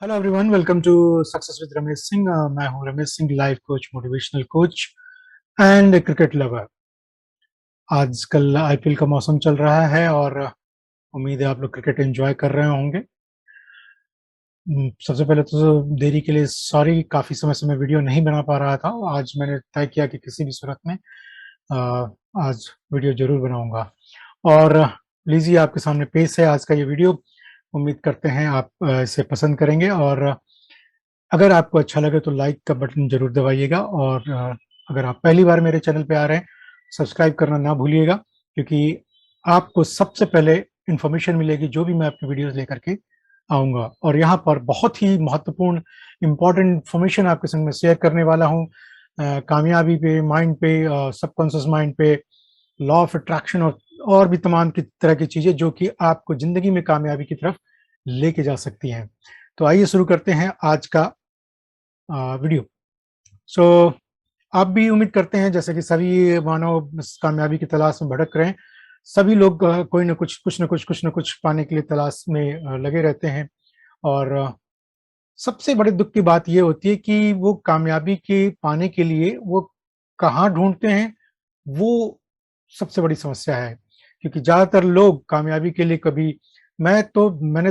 Hello everyone, welcome to success with Ramesh Singh. मैं हूं Ramesh Singh, life coach, motivational coach and cricket lover. आजकल IPL का मौसम चल रहा है और उम्मीद है आप लोग क्रिकेट एंजॉय कर रहे होंगे। सबसे पहले तो देरी के लिए सॉरी, काफ़ी समय से मैं वीडियो नहीं बना पा रहा था। आज मैंने तय किया कि किसी भी सूरत में अ, आज वीडियो जरूर बनाऊंगा और लीजिए आपके सामने पेश है आज का ये वीडियो। उम्मीद करते हैं आप इसे पसंद करेंगे और अगर आपको अच्छा लगे तो लाइक का बटन जरूर दबाइएगा और अगर आप पहली बार मेरे चैनल पे आ रहे हैं, सब्सक्राइब करना ना भूलिएगा, क्योंकि आपको सबसे पहले इंफॉर्मेशन मिलेगी जो भी मैं अपनी वीडियोस लेकर के आऊँगा। और यहाँ पर बहुत ही महत्वपूर्ण इम्पोर्टेंट इंफॉर्मेशन आपके संग में शेयर करने वाला हूँ। कामयाबी पे, माइंड पे, सबकॉन्शियस माइंड पे, लॉ ऑफ अट्रैक्शन और भी तमाम की तरह की चीज़ें जो कि आपको ज़िंदगी में कामयाबी की तरफ लेके जा सकती हैं। तो आइए शुरू करते हैं आज का वीडियो। सो आप भी उम्मीद करते हैं जैसे कि सभी मानव कामयाबी की तलाश में भटक रहे हैं। सभी लोग कोई ना कुछ कुछ पाने के लिए तलाश में लगे रहते हैं और सबसे बड़े दुख की बात ये होती है कि वो कामयाबी के पाने के लिए वो कहाँ ढूंढते हैं, वो सबसे बड़ी समस्या है। क्योंकि ज़्यादातर लोग कामयाबी के लिए कभी मैंने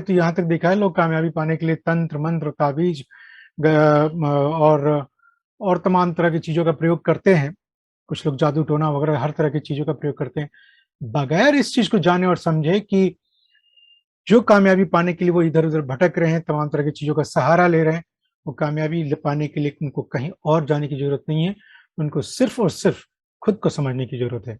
तो यहाँ तक देखा है, लोग कामयाबी पाने के लिए तंत्र मंत्र ताबीज और तमाम तरह की चीज़ों का प्रयोग करते हैं। कुछ लोग जादू टोना वगैरह हर तरह की चीज़ों का प्रयोग करते हैं, बगैर इस चीज़ को जाने और समझे कि जो कामयाबी पाने के लिए वो इधर-उधर भटक रहे हैं, तमाम तरह की चीज़ों का सहारा ले रहे हैं, वो कामयाबी पाने के लिए उनको कहीं और जाने की ज़रूरत नहीं है। उनको सिर्फ़ और सिर्फ़ खुद को समझने की ज़रूरत है।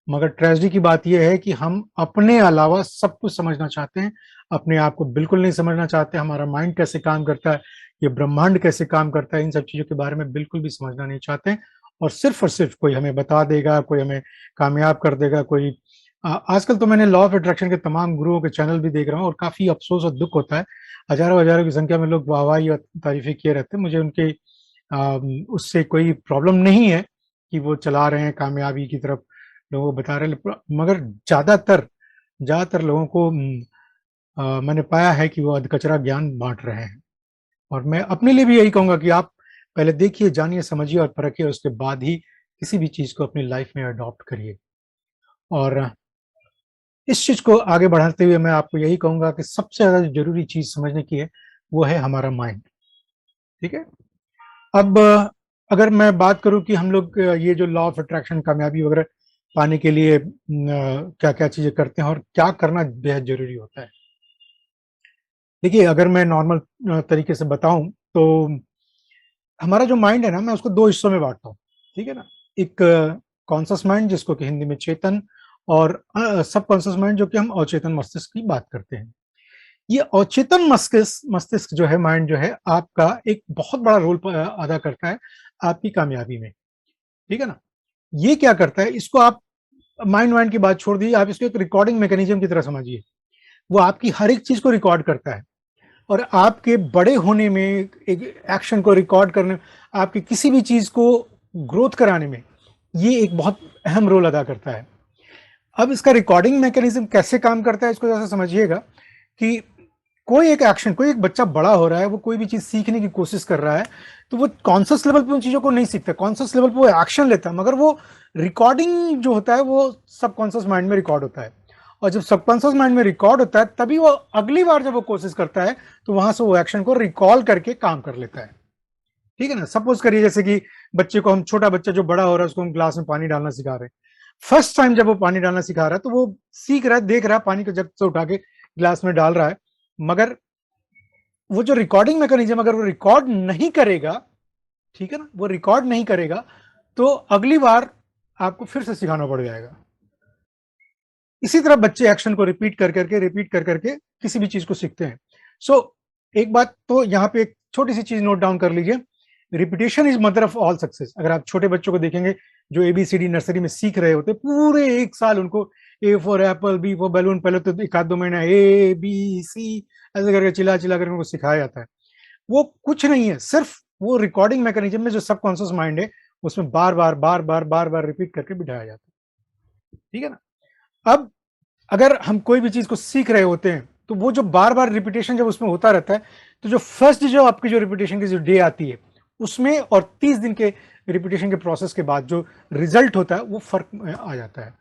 मगर ट्रेजेडी की बात यह है कि हम अपने अलावा सब कुछ समझना चाहते हैं, अपने आप को बिल्कुल नहीं समझना चाहते। हमारा माइंड कैसे काम करता है, ये ब्रह्मांड कैसे काम करता है, इन सब चीज़ों के बारे में बिल्कुल भी समझना नहीं चाहते हैं। और सिर्फ कोई हमें बता देगा, कोई हमें कामयाब कर देगा, कोई आजकल तो मैंने लॉ ऑफ अट्रैक्शन के तमाम गुरुओं के चैनल भी देख रहा हूँ और काफ़ी अफ़सोस और दुःख होता है। हज़ारों-हज़ारों की संख्या में लोग वाहवाही और तारीफ़ें किए रहते हैं। मुझे उनके उससे कोई प्रॉब्लम नहीं है कि वो चला रहे हैं कामयाबी की तरफ, लोगों को बता रहे हैं, मगर ज़्यादातर ज़्यादातर लोगों को मैंने पाया है कि वो अधकचरा ज्ञान बाँट रहे हैं। और मैं अपने लिए भी यही कहूँगा कि आप पहले देखिए, जानिए, समझिए और परखिए, उसके बाद ही किसी भी चीज़ को अपनी लाइफ़ में अडॉप्ट करिए। और इस चीज़ को आगे बढ़ाते हुए मैं आपको यही कहूँगा कि सबसे ज़्यादा जो ज़रूरी चीज़ समझने की है, वो है हमारा माइंड, ठीक है? अब अगर मैं बात करूँ कि हम लोग ये जो लॉ ऑफ अट्रैक्शन, कामयाबी वगैरह पाने के लिए क्या-क्या चीज़ें करते हैं और क्या करना बेहद ज़रूरी होता है। देखिए, अगर मैं नॉर्मल तरीके से बताऊँ तो हमारा जो माइंड है ना, मैं उसको 2 हिस्सों में बाँटता हूँ, ठीक है ना? एक कॉन्शस माइंड, जिसको कि हिंदी में चेतन, और सबकॉन्शियस माइंड, जो कि हम अचेतन मस्तिष्क की बात करते हैं। ये अचेतन मस्तिष्क मस्तिष्क जो है, माइंड जो है, आपका एक बहुत बड़ा रोल अदा करता है आपकी कामयाबी में, ठीक है ना? ये क्या करता है, इसको आप माइंड वाइंड की बात छोड़ दीजिए, आप इसको एक रिकॉर्डिंग मैकेनिज्म की तरह समझिए। वो आपकी हर एक चीज़ को रिकॉर्ड करता है और आपके बड़े होने में, एक एक्शन को रिकॉर्ड करने में, आपकी किसी भी चीज़ को ग्रोथ कराने में, ये एक बहुत अहम रोल अदा करता है। अब इसका रिकॉर्डिंग मैकेनिज्म कैसे काम करता है, इसको जैसे समझिएगा कि कोई एक एक्शन, कोई एक बच्चा बड़ा हो रहा है, वो कोई भी चीज़ सीखने की कोशिश कर रहा है, तो वो कॉन्शियस लेवल पे उन चीज़ों को नहीं सीखता, कॉन्शियस लेवल पे वो एक्शन लेता है, मगर वो रिकॉर्डिंग जो होता है वो सबकॉन्शियस माइंड में रिकॉर्ड होता है। और जब सबकॉन्शियस माइंड में रिकॉर्ड होता है, तभी वो अगली बार जब वो कोशिश करता है, तो वहां से वो एक्शन को रिकॉल करके काम कर लेता है, ठीक है ना? सपोज करिए जैसे कि बच्चे को हम, छोटा बच्चा जो बड़ा हो रहा है, उसको हम ग्लास में पानी डालना सिखा रहे हैं। फर्स्ट टाइम जब वो पानी डालना सिखा रहा है, तो वो सीख रहा है, देख रहा है, पानी को जग से उठा के ग्लास में डाल रहा है, मगर वो जो रिकॉर्डिंग मैकेनिज्म, अगर वो रिकॉर्ड नहीं करेगा, ठीक है ना, वो रिकॉर्ड नहीं करेगा, तो अगली बार आपको फिर से सिखाना पड़ जाएगा। इसी तरह बच्चे एक्शन को रिपीट कर करके किसी भी चीज को सीखते हैं। सो एक बात तो यहाँ पे एक छोटी सी चीज नोट डाउन कर लीजिए, repetition is mother of all success. अगर आप छोटे बच्चों को देखेंगे जो एबीसीडी नर्सरी में सीख रहे होते, पूरे एक साल उनको A for apple, B for balloon, पहले तो एक आध दो महीना ए बी सी ऐसे करके चिल्ला चिल्ला करके उनको सिखाया जाता है। वो कुछ नहीं है, सिर्फ वो रिकॉर्डिंग मैकेनिज्म में जो सबकॉन्शियस माइंड है, उसमें बार बार रिपीट करके बिठाया जाता है, ठीक है ना? अब अगर हम कोई भी चीज को सीख रहे होते हैं, तो वो जो बार बार रिपीटेशन जब उसमें होता रहता है, तो जो फर्स्ट जो आपकी जो रिपीटेशन की जो डे आती है उसमें और 30 दिन के रिपीटेशन के प्रोसेस के बाद जो रिजल्ट होता है वो फर्क आ जाता है,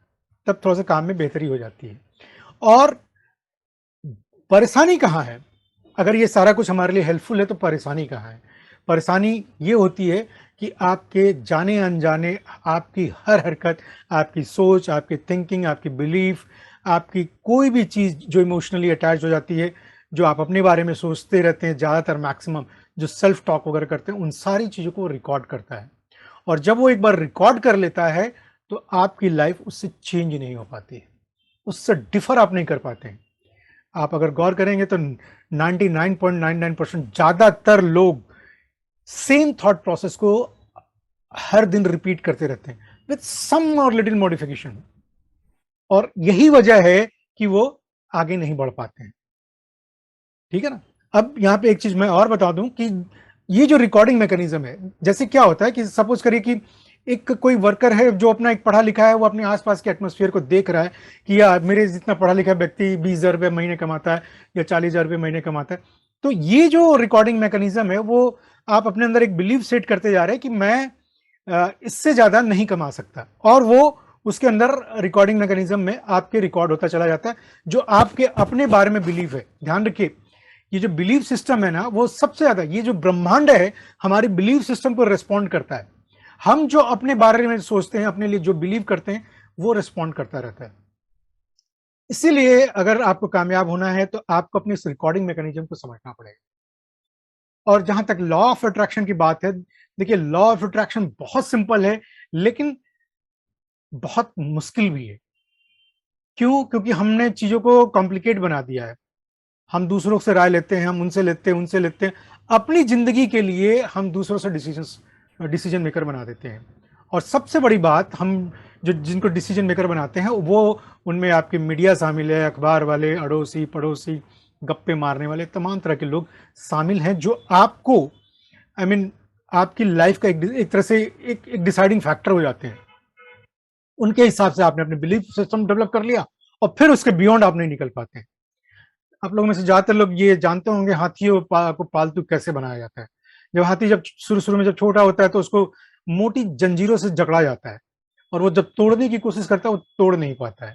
तब थोड़ा सा काम में बेहतरी हो जाती है। और परेशानी कहाँ है? अगर ये सारा कुछ हमारे लिए हेल्पफुल है तो परेशानी कहाँ है? परेशानी ये होती है कि आपके जाने अनजाने आपकी हर हरकत, आपकी सोच, आपकी थिंकिंग, आपकी बिलीफ, आपकी कोई भी चीज़ जो इमोशनली अटैच हो जाती है, जो आप अपने बारे में सोचते रहते हैं, ज़्यादातर मैक्सिमम जो सेल्फ टॉक वगैरह करते हैं, उन सारी चीज़ों को रिकॉर्ड करता है। और जब वो एक बार रिकॉर्ड कर लेता है तो आपकी लाइफ उससे चेंज नहीं हो पाती है, उससे डिफर आप नहीं कर पाते हैं। आप अगर गौर करेंगे तो 99.99% ज्यादातर लोग सेम थॉट प्रोसेस को हर दिन रिपीट करते रहते हैं विद सम और लिटिल मॉडिफिकेशन, और यही वजह है कि वो आगे नहीं बढ़ पाते हैं। ठीक है ना? अब यहां पे एक चीज मैं और बता दूं कि ये जो रिकॉर्डिंग मैकेनिज्म है, जैसे क्या होता है कि सपोज करिए कि एक कोई वर्कर है जो अपना एक पढ़ा लिखा है, वो अपने आसपास के एटमॉस्फेयर को देख रहा है कि यार मेरे जितना पढ़ा लिखा व्यक्ति 20,000 रुपये महीने कमाता है या 40,000 रुपये महीने कमाता है। तो ये जो रिकॉर्डिंग मैकेनिज्म है वो आप अपने अंदर एक बिलीव सेट करते जा रहे हैं कि मैं इससे ज्यादा नहीं कमा सकता, और वो उसके अंदर रिकॉर्डिंग मैकेनिज्म में आपके रिकॉर्ड होता चला जाता है जो आपके अपने बारे में बिलीव है। ध्यान रखिए, ये जो बिलीफ सिस्टम है ना, वो सबसे ज्यादा, ये जो ब्रह्मांड है हमारे बिलीफ सिस्टम को रिस्पॉन्ड करता है। हम जो अपने बारे में सोचते हैं, अपने लिए जो बिलीव करते हैं, वो रिस्पॉन्ड करता रहता है। इसीलिए अगर आपको कामयाब होना है तो आपको अपनी इस रिकॉर्डिंग मैकेनिज्म को समझना पड़ेगा। और जहां तक लॉ ऑफ अट्रैक्शन की बात है, देखिए लॉ ऑफ अट्रैक्शन बहुत सिंपल है लेकिन बहुत मुश्किल भी है। क्यों? क्योंकि हमने चीजों को कॉम्प्लिकेट बना दिया है। हम दूसरों से राय लेते हैं, हम उनसे लेते हैं, अपनी जिंदगी के लिए हम दूसरों से डिसीजन मेकर बना देते हैं। और सबसे बड़ी बात, हम जो जिनको डिसीजन मेकर बनाते हैं वो, उनमें आपके मीडिया शामिल है, अखबार वाले, अड़ोसी पड़ोसी, गप्पे मारने वाले, तमाम तरह के लोग शामिल हैं जो आपको आई I मीन mean, आपकी लाइफ का एक तरह से एक डिसाइडिंग फैक्टर हो जाते हैं। उनके हिसाब से आपने अपने बिलीफ सिस्टम डेवलप कर लिया और फिर उसके बियॉन्ड आप नहीं निकल पाते हैं। आप लोगों में से ज्यादातर लोग ये जानते होंगे हाथियों को पालतू कैसे बनाया जाता है। जब हाथी जब शुरू शुरू में जब छोटा होता है तो उसको मोटी जंजीरों से जकड़ा जाता है, और वो जब तोड़ने की कोशिश करता है वो तोड़ नहीं पाता है।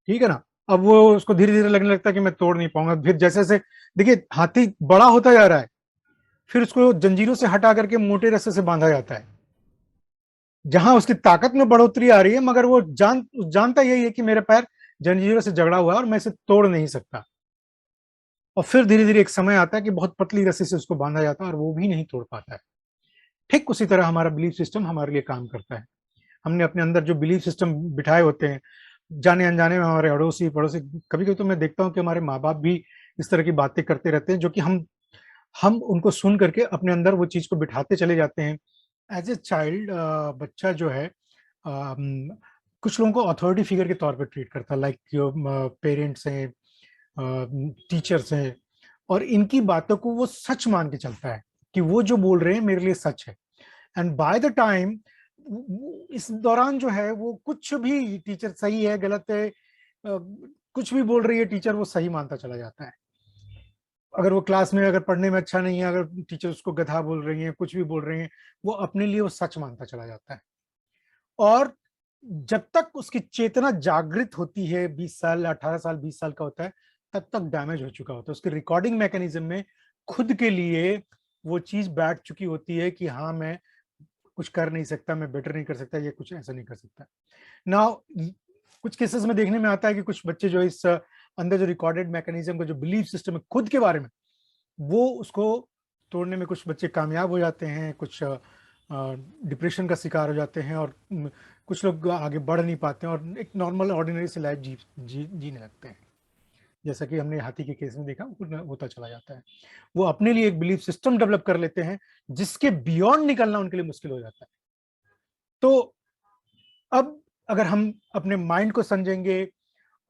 ठीक है ना? अब वो उसको धीरे धीरे लगने लगता है कि मैं तोड़ नहीं पाऊंगा। फिर जैसे जैसे देखिए हाथी बड़ा होता जा रहा है, फिर उसको जंजीरों से हटा करके मोटे रस्से से बांधा जाता है, जहां उसकी ताकत में बढ़ोतरी आ रही है, मगर वो जानता यही है कि मेरे पैर जंजीरों से जकड़ा हुआ है और मैं इसे तोड़ नहीं सकता। और फिर धीरे धीरे एक समय आता है कि बहुत पतली रस्सी से उसको बांधा जाता है और वो भी नहीं तोड़ पाता है। ठीक उसी तरह हमारा बिलीफ सिस्टम हमारे लिए काम करता है। हमने अपने अंदर जो बिलीफ सिस्टम बिठाए होते हैं, जाने अनजाने में हमारे अड़ोसी पड़ोसी, कभी कभी तो मैं देखता हूँ कि हमारे माँ बाप भी इस तरह की बातें करते रहते हैं जो कि हम उनको सुन करके अपने अंदर वो चीज को बिठाते चले जाते हैं। एज ए चाइल्ड, बच्चा जो है कुछ लोगों को अथॉरिटी फिगर के तौर पर ट्रीट करता है, लाइक जो पेरेंट्स हैं, टीचर्स हैं, और इनकी बातों को वो सच मान के चलता है कि वो जो बोल रहे हैं मेरे लिए सच है। एंड बाय द टाइम, इस दौरान जो है वो कुछ भी टीचर सही है गलत है, कुछ भी बोल रही है टीचर, वो सही मानता चला जाता है। अगर वो क्लास में अगर पढ़ने में अच्छा नहीं है, अगर टीचर उसको गधा बोल रही है, कुछ भी बोल रही है, वो अपने लिए वो सच मानता चला जाता है। और जब तक उसकी चेतना जागृत होती है, 20 साल 18 साल 20 साल का होता है, तब तक डैमेज हो चुका होता है। उसकी रिकॉर्डिंग मैकेनिज्म में खुद के लिए वो चीज बैठ चुकी होती है कि हाँ मैं कुछ कर नहीं सकता, मैं बेटर नहीं कर सकता, ये कुछ ऐसा नहीं कर सकता। नाउ कुछ केसेस में देखने में आता है कि कुछ बच्चे जो इस अंदर जो रिकॉर्डेड मैकेनिज्म का जो बिलीफ सिस्टम है खुद के बारे में, वो उसको तोड़ने में कुछ बच्चे कामयाब हो जाते हैं, कुछ डिप्रेशन का शिकार हो जाते हैं, और कुछ लोग आगे बढ़ नहीं पाते हैं और एक नॉर्मल ऑर्डिनरी से लाइफ जीने लगते हैं। जैसा कि हमने हाथी के केस में देखा, होता चला जाता है। वो अपने लिए एक बिलीफ सिस्टम डेवलप कर लेते हैं जिसके बियॉन्ड निकलना उनके लिए मुश्किल हो जाता है। तो अब अगर हम अपने माइंड को समझेंगे,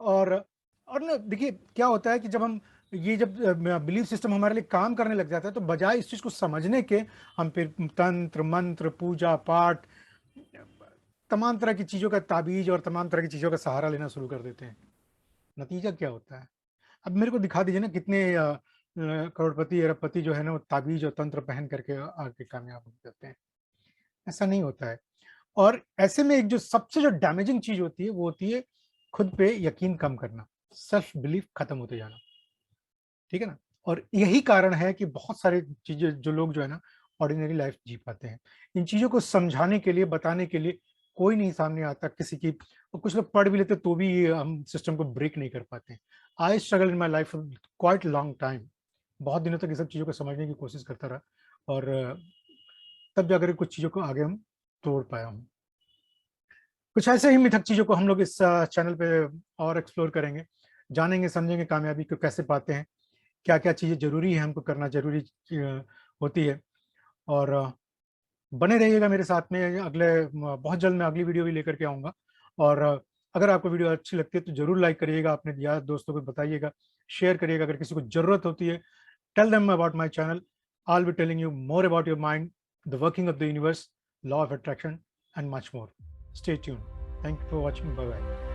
और ना देखिए क्या होता है कि जब हम ये जब बिलीफ सिस्टम हमारे लिए काम करने लग जाता है, तो बजाय इस चीज को समझने के, हम फिर तंत्र मंत्र पूजा पाठ, तमाम तरह की चीजों का ताबीज और तमाम तरह की चीजों का सहारा लेना शुरू कर देते हैं। नतीजा क्या होता है? अब मेरे को दिखा दीजिए ना कितने करोड़पति अरबपति जो है ना वो ताबीज और तंत्र पहन करके आगे कामयाब हो जाते हैं। ऐसा नहीं होता है। और ऐसे में एक जो सबसे जो डैमेजिंग चीज होती है वो होती है खुद पे यकीन कम करना, सेल्फ बिलीफ खत्म होते जाना। ठीक है ना। और यही कारण है कि बहुत सारे चीजें जो लोग जो है ना ऑर्डिनरी लाइफ जी पाते हैं, इन चीजों को समझाने के लिए, बताने के लिए कोई नहीं सामने आता किसी की। और कुछ लोग पढ़ भी लेते तो भी हम सिस्टम को ब्रेक नहीं कर पाते। I struggle in my life quite long time. बहुत दिनों तक ये सब चीजों को समझने की कोशिश करता रहा, और तब जाकर कुछ चीजों को आगे हम तोड़ पाया हूँ। कुछ ऐसे ही मिथक चीजों को हम लोग इस चैनल पे और एक्सप्लोर करेंगे, जानेंगे समझेंगे कामयाबी को कैसे पाते हैं, क्या क्या चीजें जरूरी है हमको करना जरूरी होती है। और बने रहिएगा मेरे साथ में। अगले बहुत जल्द मैं अगली वीडियो भी लेकर के आऊंगा। और अगर आपको वीडियो अच्छी लगती है तो जरूर लाइक करिएगा, अपने यार दोस्तों को बताइएगा, शेयर करिएगा। अगर किसी को जरूरत होती है, tell them about my channel. I will be telling you more about your mind, the working of the universe, law of attraction and much more. Stay tune. Thank you for watching. Bye bye.